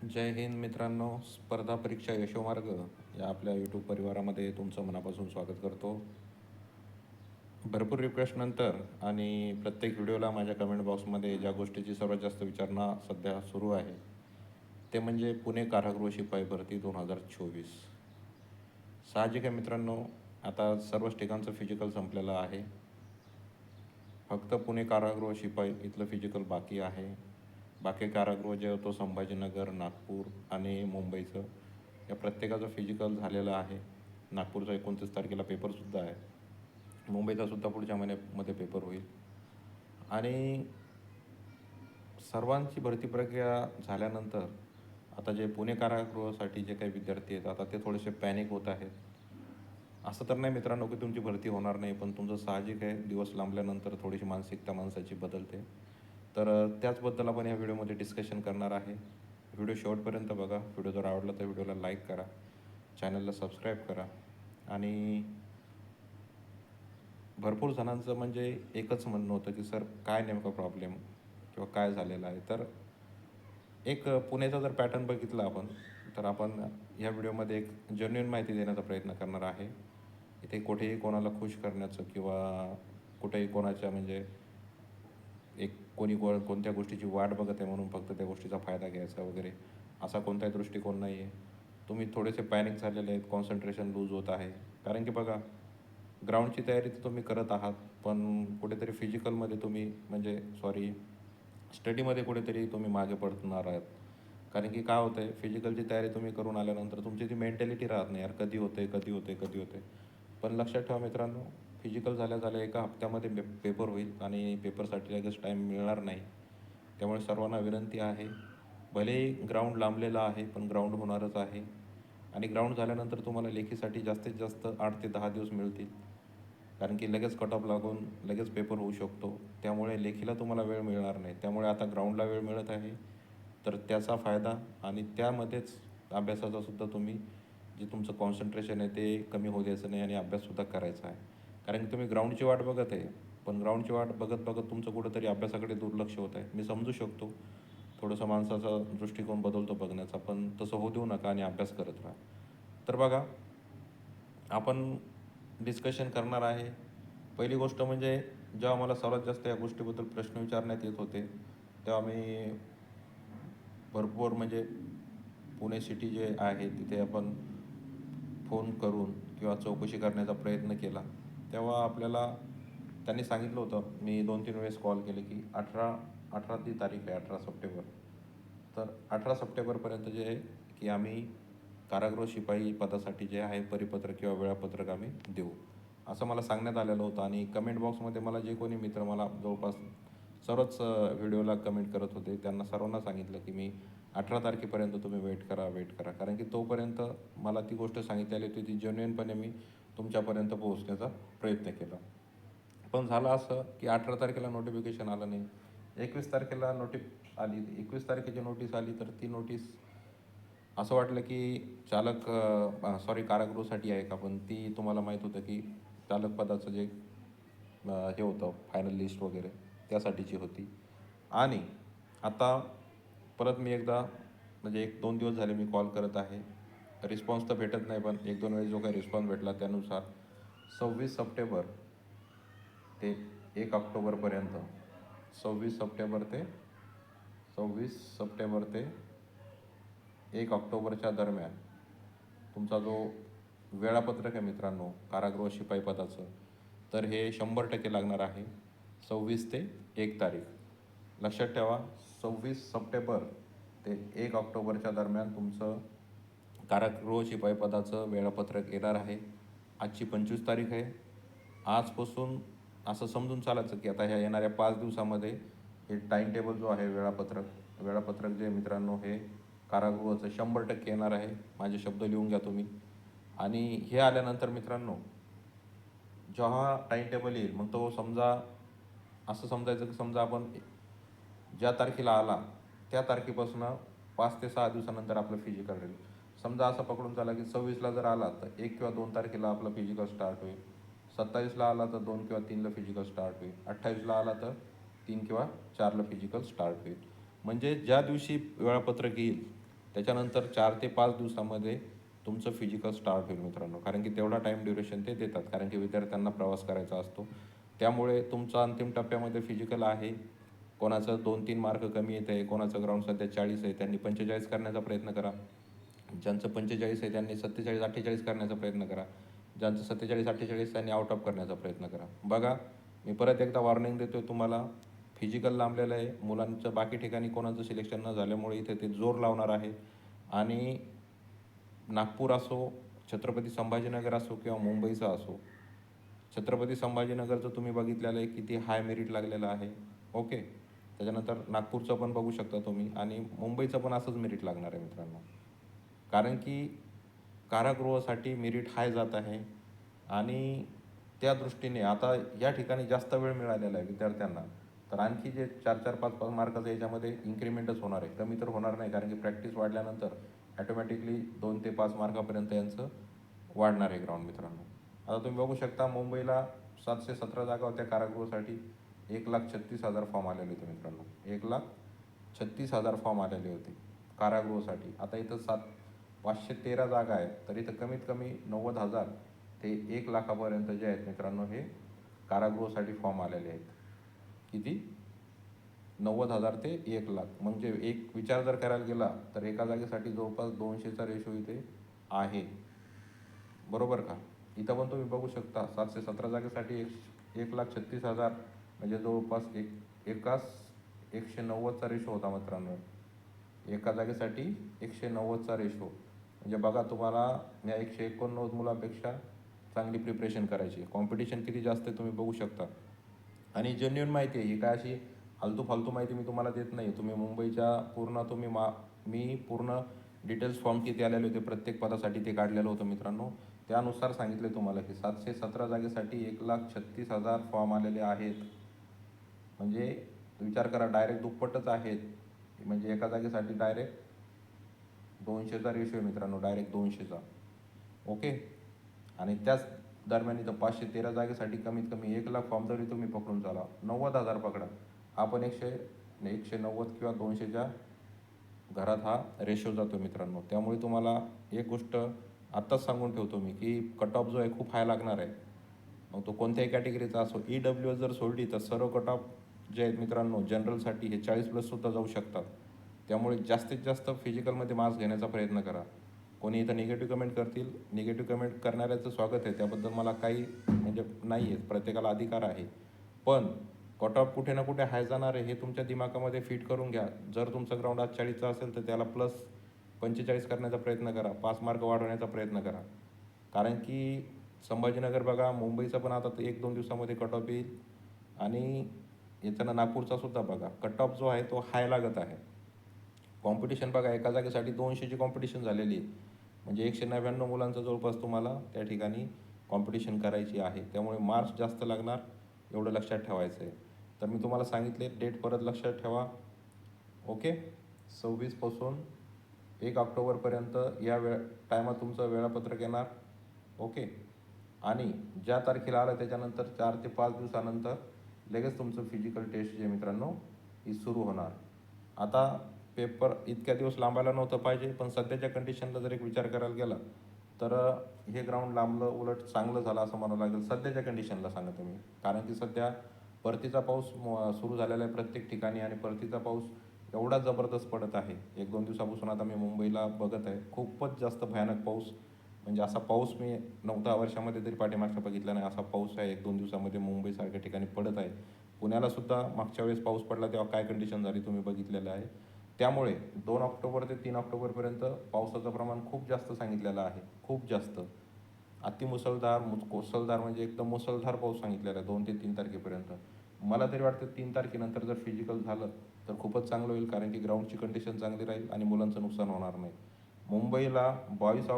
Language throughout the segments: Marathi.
जय हिंद मित्रांनो. स्पर्धा परीक्षा यशोमार्ग या आपल्या यूट्यूब परिवारामध्ये तुमचं मनापासून स्वागत करतो. भरपूर रिक्वेस्टनंतर आणि प्रत्येक व्हिडिओला माझ्या कमेंट बॉक्समध्ये ज्या गोष्टीची सर्वात जास्त विचारणा सध्या सुरू आहे ते म्हणजे पुणे कारागृह शिपाई भरती 2024. साहजिक आहे मित्रांनो, आता सर्वच ठिकाणचं फिजिकल संपलेलं आहे. फक्त पुणे कारागृह शिपाई इथलं फिजिकल बाकी आहे. बाकी कारागृह जे होतो संभाजीनगर, नागपूर आणि मुंबईचं या प्रत्येकाचं फिजिकल झालेलं आहे. नागपूरचा 29 तारखेला पेपरसुद्धा आहे. मुंबईचा सुद्धा पुढच्या महिन्यामध्ये पेपर होईल. आणि सर्वांची भरती प्रक्रिया झाल्यानंतर आता जे पुणे कारागृहासाठी जे काही विद्यार्थी आहेत आता ते थोडेसे पॅनिक होत आहेत. असं तर नाही मित्रांनो की तुमची भरती होणार नाही, पण तुमचं साहजिक आहे, दिवस लांबल्यानंतर थोडीशी मानसिकता माणसाची बदलते. तर त्याचबद्दल आपण या व्हिडिओमध्ये डिस्कशन करणार आहे. व्हिडिओ शेवटपर्यंत बघा. व्हिडिओ जर आवडला तर व्हिडिओला लाईक करा, चॅनलला सबस्क्राईब करा. आणि भरपूर जणांचं म्हणजे एकच म्हणणं होतं की सर काय नेमका प्रॉब्लेम किंवा काय झालेलं आहे. तर एक पुण्याचा जर पॅटर्न बघितला आपण, तर आपण या व्हिडिओमध्ये एक जेन्युइन माहिती देण्याचा प्रयत्न करणार आहे. इथे कुठेही कोणाला खुश करण्याचं किंवा कुठेही कोणाच्या म्हणजे एक कोणत्या गोष्टीची वाट बघत आहे म्हणून फक्त त्या गोष्टीचा फायदा घ्यायचा वगैरे असा कोणताही दृष्टिकोन नाही आहे. तुम्ही थोडेसे पॅनिक झालेले आहेत, कॉन्सन्ट्रेशन लूज होत आहे. कारण की बघा, ग्राउंडची तयारी तर तुम्ही करत आहात, पण कुठेतरी फिजिकलमध्ये तुम्ही म्हणजे स्टडीमध्ये कुठेतरी तुम्ही मागे पडणार आहात. कारण की काय होतं आहे, फिजिकलची तयारी तुम्ही करून आल्यानंतर तुमची ती मेंटॅलिटी राहत नाही, यार कधी होते कधी होते कधी होते. पण लक्षात ठेवा मित्रांनो, फिजिकल झाल्या एका हप्त्यामध्ये पेपर होईल आणि पेपरसाठी लगेच टाईम मिळणार नाही. त्यामुळे सर्वांना विनंती आहे, भलेही ग्राउंड लांबलेलं आहे पण ग्राउंड होणारच आहे. आणि ग्राउंड झाल्यानंतर तुम्हाला लेखीसाठी जास्तीत जास्त 8 ते 10 दिवस मिळतील. कारण की लगेच कट ऑफ लागून लगेच पेपर होऊ शकतो. त्यामुळे लेखीला तुम्हाला वेळ मिळणार नाही. त्यामुळे आता ग्राउंडला वेळ मिळत आहे, तर त्याचा फायदा आणि त्यामध्येच अभ्यासाचासुद्धा तुम्ही जे तुमचं कॉन्सन्ट्रेशन आहे ते कमी होऊ द्यायचं नाही आणि अभ्याससुद्धा करायचा आहे. कारण की तुम्ही ग्राउंडची वाट बघत आहे, पण ग्राउंडची वाट बघत बघत तुमचं कुठंतरी अभ्यासाकडे दुर्लक्ष होत आहे. मी समजू शकतो, थोडंसं माणसाचा दृष्टिकोन बदलतो बघण्याचा, पण तसं होऊ देऊ नका आणि अभ्यास करत राहा. तर बघा, आपण डिस्कशन करणार आहे. पहिली गोष्ट म्हणजे जेव्हा मला सर्वात जास्त या गोष्टीबद्दल प्रश्न विचारण्यात येत होते, तेव्हा मी भरपूर म्हणजे पुणे सिटी जे आहे तिथे आपण फोन करून किंवा चौकशी करण्याचा प्रयत्न केला. तेव्हा आपल्याला त्यांनी सांगितलं होतं, मी 2-3 वेळेस कॉल केले की 18 ती तारीख आहे, 18 सप्टेंबर. तर 18 सप्टेंबरपर्यंत जे आहे की आम्ही कारागृह शिपाई पदासाठी जे आहे परिपत्रक किंवा वेळापत्रक आम्ही देऊ, असं मला सांगण्यात आलेलं होतं. आणि कमेंट बॉक्समध्ये मला जे कोणी मित्र मला जवळपास सर्वच व्हिडिओला कमेंट करत होते, त्यांना सर्वांना सांगितलं की मी 18 तारखेपर्यंत तुम्ही वेट करा, वेट करा. कारण की तोपर्यंत मला ती गोष्ट सांगितलेली होती, ती जेन्युइनपणे मी तुमच्यापर्यंत पोहोचण्याचा प्रयत्न केला. पण झालं असं की 18 तारखेला नोटिफिकेशन आलं नाही. 21 तारखेला आली. 21 तारखेची नोटीस आली, तर ती नोटीस असं वाटलं की कारागृहासाठी आहे का, पण ती तुम्हाला माहीत होतं की चालक पदाचं जे हे होतं फायनल लिस्ट वगैरे त्यासाठीची होती. आणि आता परत मी एकदा म्हणजे 1-2 दिवस झाले मी कॉल करत आहे. रिस्पॉन्स तर भेटत नाही, पण 1-2 वेळेस जो काही रिस्पॉन्स भेटला त्यानुसार 26 सप्टेंबर ते 1 ऑक्टोबरपर्यंत 26 सप्टेंबर ते 1 ऑक्टोबरच्या दरम्यान तुमचा जो वेळापत्रक आहे मित्रांनो कारागृह शिपाई पदाचं, तर हे 100% लागणार आहे. 26 ते 1 तारीख लक्षात ठेवा. 26 सप्टेंबर ते 1 ऑक्टोबरच्या दरम्यान तुमचं कारागृह शिपाई पदाचं वेळापत्रक येणार आहे. आजची 25 तारीख आहे. आजपासून असं समजून चालायचं की आता ह्या येणाऱ्या 5 दिवसामध्ये हे टाईम टेबल जो आहे वेळापत्रक जे मित्रांनो हे कारागृहाचं 100% येणार आहे. माझे शब्द लिहून घ्या तुम्ही. आणि हे आल्यानंतर मित्रांनो, जेव्हा टाईम टेबल येईल मग तो समजा असं समजायचं की समजा आपण ज्या तारखेला आला त्या तारखेपासून 5 ते 6 दिवसानंतर आपलं फिजिकल राहील. समजा असं पकडून चाला की 26ला जर आला तर 1 किंवा 2 तारखेला आपलं फिजिकल स्टार्ट होईल. 27ला आला तर 2 किंवा 3ला फिजिकल स्टार्ट होईल. 28ला आला तर 3 किंवा 4ला फिजिकल स्टार्ट होईल. म्हणजे ज्या दिवशी वेळापत्रक येईल त्याच्यानंतर 4 ते 5 दिवसामध्ये तुमचं फिजिकल स्टार्ट होईल मित्रांनो, कारण की तेवढा टाईम ड्युरेशन ते देतात, कारण की विद्यार्थ्यांना प्रवास करायचा असतो. त्यामुळे तुमचं अंतिम टप्प्यामध्ये फिजिकल आहे. कोणाचं 2-3 मार्क कमी येत आहे, कोणाचं ग्राउंड सध्या 40 आहे, त्यांनी 45 करण्याचा प्रयत्न करा. ज्यांचं 45 आहे त्यांनी 47-48 करण्याचा प्रयत्न करा. ज्यांचं 47-48 त्यांनी आउट ऑफ करण्याचा प्रयत्न करा. बघा, मी परत एकदा वॉर्निंग देतो आहे तुम्हाला, फिजिकल लांबलेलं आहे. मुलांचं बाकी ठिकाणी कोणाचं सिलेक्शन न झाल्यामुळे इथे ते जोर लावणार आहे. आणि नागपूर असो, छत्रपती संभाजीनगर असो किंवा मुंबईचा असो, छत्रपती संभाजीनगरचं तुम्ही बघितलेलं आहे किती हाय मेरिट लागलेलं आहे. ओके, त्याच्यानंतर नागपूरचं पण बघू शकता तुम्ही, आणि मुंबईचं पण असंच मेरिट लागणार आहे मित्रांनो, कारण की कारागृहासाठी मेरिट हाय जात आहे. आणि त्या दृष्टीने आता या ठिकाणी जास्त वेळ मिळालेला आहे विद्यार्थ्यांना, तर आणखी जे 4-4, 5-5 मार्काचं याच्यामध्ये इन्क्रीमेंटच होणार आहे, कमी तर होणार नाही, कारण की प्रॅक्टिस वाढल्यानंतर ॲटोमॅटिकली 2 ते 5 मार्कापर्यंत यांचं वाढणार आहे ग्राउंड मित्रांनो. आता तुम्ही बघू शकता, मुंबईला 717 जागा होत्या कारागृहासाठी, 1,36,000 फॉर्म आलेले होते मित्रांनो. 1,36,000 फॉर्म आलेले होते कारागृहासाठी. आता इथं 513 जागा आहेत, तर इथं कमीत कमी 90,000 ते 1,00,000पर्यंत जे आहेत मित्रांनो, हे कारागृहासाठी फॉर्म आलेले आहेत. किती? 90,000 ते 1,00,000. म्हणजे एक विचार जर करायला गेला तर एका जागेसाठी जवळपास 200चा रेशो इथे आहे, बरोबर का? इथं पण तुम्ही बघू शकता, 717 जागेसाठी 1,36,000 म्हणजे जवळपास एकाच 190चा रेशो होता मित्रांनो. एका जागेसाठी 190चा रेशो, म्हणजे बघा, तुम्हाला या 189 मुलांपेक्षा चांगली प्रिपरेशन करायची. कॉम्पिटिशन किती जास्त आहे तुम्ही बघू शकता. आणि जेन्युइन माहिती आहे ही, काय अशी फालतू माहिती मी तुम्हाला देत नाही. तुम्ही मुंबईच्या पूर्ण मी पूर्ण डिटेल्स फॉर्म किती आलेले होते प्रत्येक पदासाठी ते काढलेलं होतं मित्रांनो. त्यानुसार सांगितले तुम्हाला की 717 जागेसाठी 1,36,000 फॉर्म आलेले आहेत. म्हणजे विचार करा, डायरेक्ट दुप्पटच आहेत. म्हणजे एका जागेसाठी डायरेक्ट 200चा रेशो आहे मित्रांनो, डायरेक्ट 200चा. ओके, आणि त्याच दरम्यान इथं 513 जागेसाठी कमीत कमी 1,00,000 फॉर्म जरी तुम्ही पकडून चाला, 90,000 पकडा, आपण 190 किंवा 200च्या घरात हा रेशो जातो मित्रांनो. त्यामुळे तुम्हाला एक गोष्ट आत्ताच सांगून ठेवतो मी, की कट ऑफ जो आहे खूप हाय लागणार आहे. मग तो कोणत्याही कॅटेगरीचा असो. EWS जर सोडली तर सर्व कट ऑफ जे आहेत मित्रांनो जनरलसाठी हे 40+ जाऊ शकतात. त्यामुळे जास्तीत जास्त फिजिकलमध्ये मार्क्स घेण्याचा प्रयत्न करा. कोणी इथं निगेटिव्ह कमेंट करतील, निगेटिव्ह कमेंट करणाऱ्याचं स्वागत आहे, त्याबद्दल मला काही म्हणजे नाही आहे, प्रत्येकाला अधिकार आहे. पण कट ऑफ कुठे ना कुठे हाय जाणार आहे हे तुमच्या दिमागामध्ये फिट करून घ्या. जर तुमचं ग्राउंड आज 40चं असेल तर त्याला +45 करण्याचा प्रयत्न करा, 5 मार्क वाढवण्याचा प्रयत्न करा. कारण की संभाजीनगर बघा, मुंबईचा पण आता 1-2 दिवसामध्ये कट ऑफ येईल, आणि याच्यानं नागपूरचा सुद्धा बघा, कट ऑफ जो आहे तो हाय लागत आहे. कॉम्पिटिशन बघा, एका जागेसाठी 200ची कॉम्पिटिशन झालेली आहे, म्हणजे 199 मुलांचं जवळपास तुम्हाला त्या ठिकाणी कॉम्पिटिशन करायची आहे. त्यामुळे मार्क्स जास्त लागणार, एवढं लक्षात ठेवायचं आहे. तर मी तुम्हाला सांगितले, डेट परत लक्षात ठेवा. ओके, 26 पासून 1 ऑक्टोबरपर्यंत या टायमात तुमचं वेळापत्रक येणार. ओके, आणि ज्या तारखेला आलं त्याच्यानंतर 4 ते 5 दिवसानंतर लगेच तुमचं फिजिकल टेस्ट जे मित्रांनो ही सुरू होणार. आता पेपर इतक्या दिवस लांबायला नव्हतं पाहिजे, पण सध्याच्या कंडिशनला जर एक विचार करायला गेला तर हे ग्राउंड लांबलं उलट चांगलं झालं असं म्हणावं लागेल सध्याच्या कंडिशनला, सांगा तुम्ही. कारण की सध्या परतीचा पाऊस सुरू झालेला आहे प्रत्येक ठिकाणी, आणि परतीचा पाऊस एवढा जबरदस्त पडत आहे. 1-2 दिवसापासून आता मी मुंबईला बघत आहे, खूपच जास्त भयानक पाऊस. म्हणजे असा पाऊस मी 9-10 वर्षामध्ये तरी पाठीमागचा बघितला नाही. असा पाऊस आहे 1-2 दिवसामध्ये मुंबईसारख्या ठिकाणी पडत आहे. पुण्यालासुद्धा मागच्या वेळेस पाऊस पडला तेव्हा काय कंडिशन झाली तुम्ही बघितलेलं आहे. त्यामुळे 2 ऑक्टोबर ते 3 ऑक्टोबरपर्यंत पावसाचं प्रमाण खूप जास्त सांगितलेलं आहे, खूप जास्त. अतिमुसळधार, कोसळधार, म्हणजे एकदम मुसळधार पाऊस सांगितलेला आहे 2 ते 3 तारखेपर्यंत. मला तरी वाटतं 3 तारखेनंतर जर फिजिकल झालं तर खूपच चांगलं होईल, कारण की ग्राउंडची कंडिशन चांगली राहील आणि मुलांचं नुकसान होणार नाही. मुंबईला 22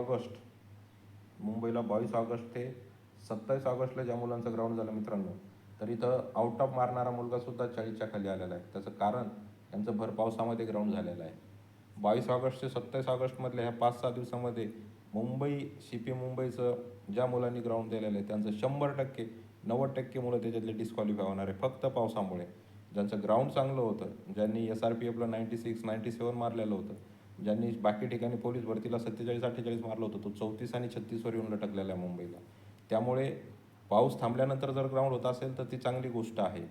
ऑगस्ट ते 27 ऑगस्टला ज्या मुलांचं ग्राउंड झालं मित्रांनो, तर इथं आउट ऑफ मारणारा मुलगासुद्धा 40च्या खाली आलेला आहे. त्याचं कारण त्यांचं भर पावसामध्ये ग्राउंड झालेलं आहे. 22 ऑगस्ट ते 27 ऑगस्टमधल्या ह्या 5-6 दिवसामध्ये CP मुंबईचं ज्या मुलांनी ग्राउंड दिलेलं आहे त्यांचं 100%, 90% मुलं त्याच्यातले डिस्क्वालिफाय होणार आहे फक्त पावसामुळे. ज्यांचं ग्राउंड चांगलं होतं, ज्यांनी SRPFला 96, 97 मारलेलं होतं, ज्यांनी बाकी ठिकाणी पोलीस भरतीला 47-48 मारलं होतं, तो 34 आणि 36वर येऊन लटकलेला आहे मुंबईला. त्यामुळे पाऊस थांबल्यानंतर जर ग्राउंड होत असेल तर ती चांगली गोष्ट आहे.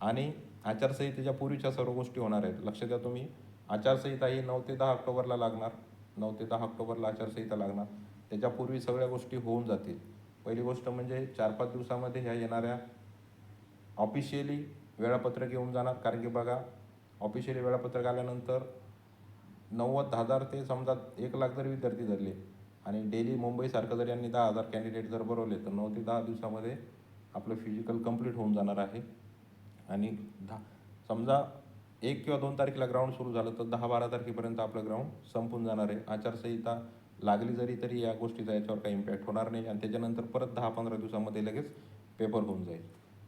आणि आचारसंहितेच्या पूर्वीच्या सर्व गोष्टी होणार आहेत. लक्ष द्या तुम्ही, आचारसंहिता ही 9 ते 10 ऑक्टोबरला लागणार. 9 ते 10 ऑक्टोबरला आचारसंहिता लागणार. त्याच्यापूर्वी सगळ्या गोष्टी होऊन जातील. पहिली गोष्ट म्हणजे 4-5 दिवसामध्ये ह्या येणाऱ्या ऑफिशियली वेळापत्रक येऊन जाणार. कारण की बघा, ऑफिशियली वेळापत्रक आल्यानंतर 90,000 ते समजा 1,00,000 जर विद्यार्थी धरले आणि डेली मुंबईसारखं जर यांनी 10,000 कॅन्डिडेट जर भरवले तर 9 ते 10 दिवसामध्ये आपलं फिजिकल कंप्लीट होऊन जाणार आहे. आणि समजा 1 किंवा 2 तारखेला ग्राउंड सुरू झालं तर 10-12 तारखेपर्यंत आपलं ग्राउंड संपून जाणार आहे. आचारसंहिता लागली तरी या गोष्टीचा याच्यावर काही इम्पॅक्ट होणार नाही आणि त्याच्यानंतर परत 10-15 दिवसामध्ये लगेच पेपर होऊन जाईल.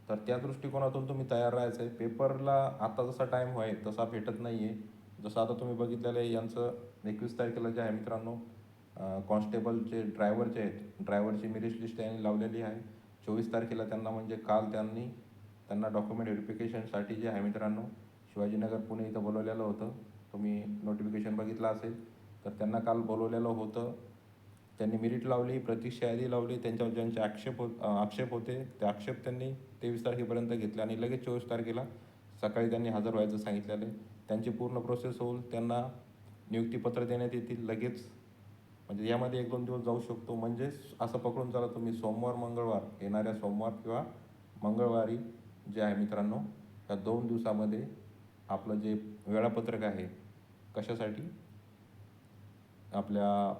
तर त्या दृष्टिकोनातून तुम्ही तयार राहायचं आहे. पेपरला आता जसा टाईम आहे तसा भेटत नाही आहे. जसं आता तुम्ही बघितलेलं आहे, यांचं 21 तारखेला जे आहे मित्रांनो, कॉन्स्टेबलचे ड्रायव्हरचे आहेत, ड्रायव्हरची मेरिट लिस्ट त्यांनी लावलेली आहे. 24 तारखेला त्यांना म्हणजे काल त्यांना डॉक्युमेंट व्हेरिफिकेशनसाठी जे आहे मित्रांनो, शिवाजीनगर पुणे इथं बोलवलेलं होतं. तुम्ही नोटिफिकेशन बघितलं असेल तर त्यांना काल बोलवलेलं होतं. त्यांनी मेरिट लावली, प्रतीक्षा यादी लावली. त्यांच्यावर ज्यांचे आक्षेप होते ते आक्षेप त्यांनी 23 तारखेपर्यंत घेतले आणि लगेच 24 तारखेला सकाळी त्यांनी हजर व्हायचं सांगितलेलं आहे. त्यांची पूर्ण प्रोसेस होऊन त्यांना नियुक्तीपत्र देण्यात येतील लगेच. म्हणजे यामध्ये 1-2 दिवस जाऊ शकतो. म्हणजे असं पकडून चला तुम्ही, सोमवार मंगळवार, येणाऱ्या सोमवार किंवा मंगळवारी जे आहे मित्रांनो, या 2 दिवसामध्ये आपलं जे वेळापत्रक आहे कशासाठी, आपल्या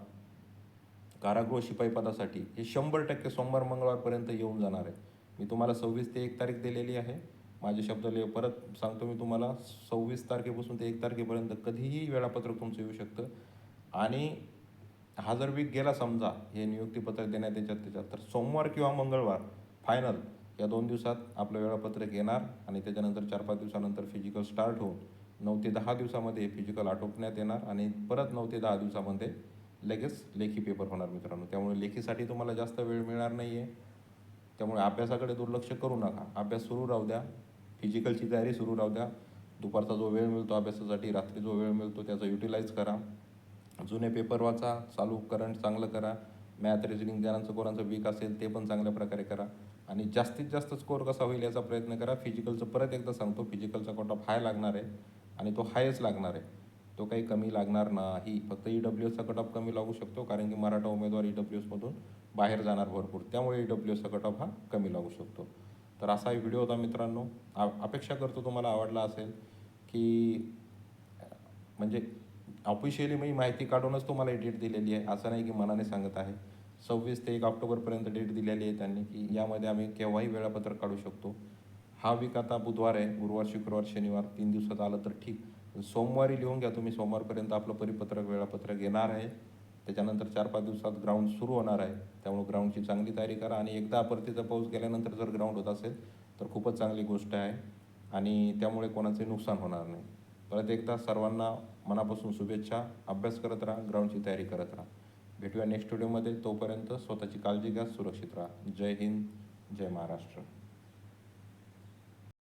कारागृह शिपाई पदासाठी, हे 100% सोमवार मंगळवारपर्यंत येऊन जाणार आहे. मी तुम्हाला 26 ते 1 तारीख दिलेली आहे. माझे शब्द परत सांगतो मी तुम्हाला, 26 तारखेपासून ते 1 तारखेपर्यंत कधीही वेळापत्रक तुमचं येऊ शकतं. आणि हा जर वीक गेला समजा हे नियुक्तीपत्र देण्यात त्याच्यात तर सोमवार किंवा मंगळवार फायनल या 2 दिवसात आपलं वेळापत्रक येणार आणि त्याच्यानंतर 4-5 दिवसानंतर फिजिकल स्टार्ट होऊन 9 ते 10 दिवसामध्ये फिजिकल आटोपण्यात येणार आणि परत 9 ते 10 दिवसामध्ये लगेच लेखी पेपर होणार मित्रांनो. त्यामुळे लेखीसाठी तुम्हाला जास्त वेळ मिळणार नाही आहे. त्यामुळे अभ्यासाकडे दुर्लक्ष करू नका. अभ्यास सुरू राहू द्या, फिजिकलची तयारी सुरू राहू द्या. दुपारचा जो वेळ मिळतो अभ्यासासाठी, रात्री जो वेळ मिळतो त्याचा युटिलाइज करा. जुने पेपर वाचा, चालू करंट चांगलं करा. मॅथ, रिजनिंग ज्यांचं कोणाचं वीक असेल ते पण चांगल्या प्रकारे करा आणि जास्तीत जास्त स्कोअर कसा होईल याचा प्रयत्न करा. फिजिकलचं परत एकदा सांगतो, फिजिकलचा कट ऑफ हाय लागणार आहे आणि तो हायच लागणार आहे. तो काही कमी लागणार नाही. फक्त EWSचा कट ऑफ कमी लागू शकतो कारण की मराठा उमेदवार EWSमधून बाहेर जाणार भरपूर. त्यामुळे EWSचा कट ऑफ हा कमी लागू शकतो. तर असा एक व्हिडिओ होता मित्रांनो. अपेक्षा करतो तुम्हाला आवडला असेल. की म्हणजे ऑफिशियली मी माहिती काढूनच तुम्हाला डेट दिलेली आहे, असं नाही की मनाने सांगत आहे. 26 ते 1 ऑक्टोबरपर्यंत डेट दिलेली आहे त्यांनी, की यामध्ये आम्ही केव्हाही वेळापत्रक काढू शकतो. हा वीक आता बुधवार आहे, गुरुवार, शुक्रवार, शनिवार 3 दिवसात आलं तर ठीक. सोमवारी लिहून घ्या तुम्ही, सोमवारपर्यंत आपलं परिपत्रक वेळापत्रक येणार आहे. त्याच्यानंतर 4-5 दिवसात ग्राउंड सुरू होणार आहे. त्यामुळे ग्राउंडची चांगली तयारी करा आणि एकदा परतीचा पाऊस गेल्यानंतर जर ग्राउंड होत असेल तर खूपच चांगली गोष्ट आहे आणि त्यामुळे कोणाचे नुकसान होणार नाही. परत एकदा सर्वांना मनापासून शुभेच्छा. अभ्यास करत राहा, ग्राउंडची तयारी करत राहा. भेटूया नेक्स्ट व्हिडिओमध्ये. तोपर्यंत स्वतःची काळजी घ्या, सुरक्षित राहा. जय हिंद, जय महाराष्ट्र.